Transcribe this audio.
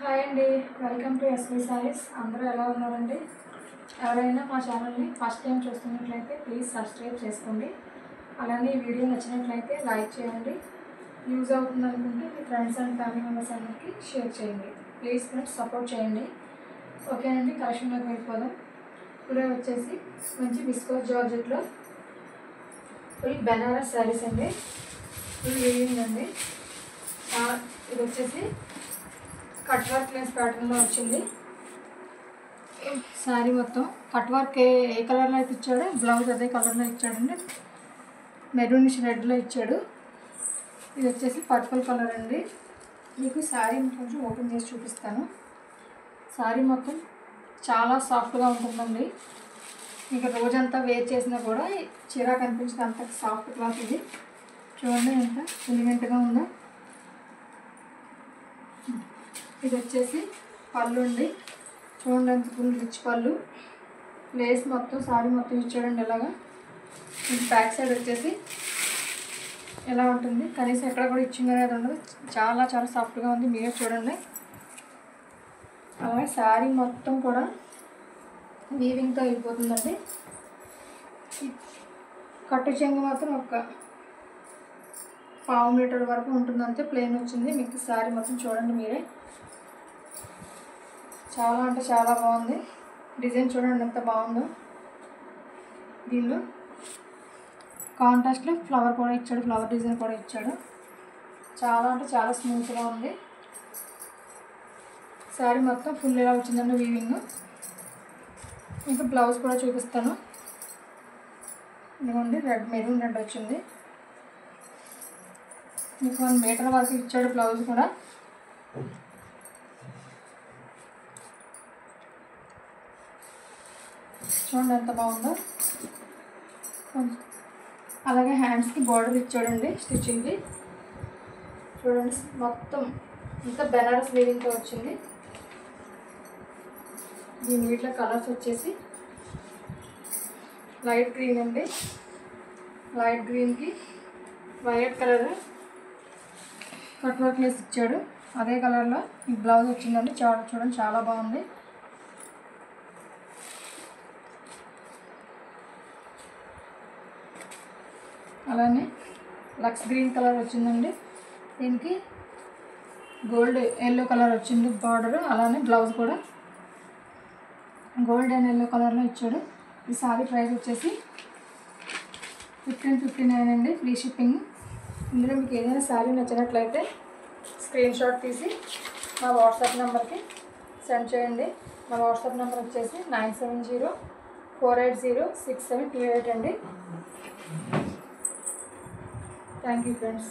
Hi అండి, welcome to SV saris. అందరూ ఎలా ఉన్నారండి? ఎవరైనా మా ఛానల్ని ఫస్ట్ టైం చూస్తున్నట్లయితే ప్లీజ్ సబ్స్క్రైబ్ చేసుకోండి. అలానే ఈ వీడియో నచ్చినట్లయితే లైక్ చేయండి. యూజ్ అవుతుంది అనుకుంటే మీ ఫ్రెండ్స్ అండ్ ఫ్యామిలీ మెంబర్స్ అందరికీ షేర్ చేయండి. ప్లీజ్ ఫ్రెండ్స్ సపోర్ట్ చేయండి. ఓకేనండి, కలెక్షన్లోకి వెళ్ళిపోదాం. ఇప్పుడు వచ్చేసి మంచి విస్కోస్ జార్జెట్లో ఫుల్ బెనారస్ శారీస్ అండి. ఫుల్ వీవింగ్ అండి. ఇది వచ్చేసి కట్ వర్క్ లెస్ ప్యాటర్న్లో వచ్చింది. శారీ మొత్తం కట్ వర్క్ ఏ కలర్లో అయితే ఇచ్చాడో బ్లౌజ్ అదే కలర్లో ఇచ్చాడండి. మెరూనిష్ రెడ్లో ఇచ్చాడు. ఇది వచ్చేసి పర్పుల్ కలర్ అండి. మీకు శారీ కొంచెం ఓపెన్ చేసి చూపిస్తాను. శారీ మొత్తం చాలా సాఫ్ట్గా ఉంటుందండి. మీకు రోజంతా వేర్ చేసినా కూడా చీర కనిపించిన అంత సాఫ్ట్ క్లాత్ ఇది. చూడండి ఎంత ఎలిగెంట్గా ఉందో. ఇది వచ్చేసి పళ్ళు అండి. చూడండి ఎంత ఫుల్ రిచ్ పళ్ళు. లేస్ మొత్తం శారీ మొత్తం ఇచ్చాడండి ఇలాగా. ఇది బ్యాక్ సైడ్ వచ్చేసి ఎలా ఉంటుంది, కనీసం ఎక్కడ కూడా ఇచ్చింగ్ అనేది ఉండదు. చాలా చాలా సాఫ్ట్గా ఉంది, మీరే చూడండి. అలాగే శారీ మొత్తం కూడా వీవింగ్తో వెళ్ళిపోతుందండి. కట్టు చెంగు మాత్రం ఒక 1/2 మీటర్ వరకు ఉంటుందంటే ప్లెయిన్ వచ్చింది. మీకు శారీ మొత్తం చూడండి మీరే. చాలా అంటే చాలా బాగుంది. డిజైన్ చూడండి ఎంత బాగుందో. దీనిలో కాంట్రాస్ట్లో ఫ్లవర్ కూడా ఇచ్చాడు, ఫ్లవర్ డిజైన్ కూడా ఇచ్చాడు. చాలా అంటే చాలా స్మూత్గా ఉంది. శారీ మొత్తం ఫుల్ ఇలా వచ్చిందండి వీవింగ్. ఇంకా బ్లౌజ్ కూడా చూపిస్తాను. ఇదిగోండి, మెరూన్ రెడ్ వచ్చింది. మీకు 1 మీటర్ వరకు ఇచ్చాడు బ్లౌజ్ కూడా. చూడండి ఎంత బాగుందో. అలాగే హ్యాండ్స్కి బార్డర్ ఇచ్చాడండి స్టిచ్చింగ్కి. చూడండి మొత్తం ఇంత బెనారస్ వీవింగ్తో వచ్చింది. దీని వీటిలో కలర్స్ వచ్చేసి లైట్ గ్రీన్ అండి. లైట్ గ్రీన్కి violet colour cut work lace ఇచ్చాడు. అదే కలర్లో ఈ బ్లౌజ్ వచ్చిందండి. చూడండి చాలా బాగుంది. అలానే లక్స్ గ్రీన్ కలర్ వచ్చిందండి. దీనికి గోల్డ్ ఎల్లో కలర్ వచ్చింది బార్డర్. అలానే బ్లౌజ్ కూడా గోల్డ్ అండ్ ఎల్లో కలర్లో ఇచ్చాడు. ఈ సారీ ప్రైస్ వచ్చేసి 1559 అండి, ఫ్రీ షిప్పింగ్. ఇందులో మీకు ఏదైనా శారీ నచ్చినట్లయితే స్క్రీన్ షాట్ తీసి మా వాట్సాప్ నెంబర్కి సెండ్ చేయండి. మా వాట్సాప్ నెంబర్ వచ్చేసి 9704806728 అండి. Thank you friends.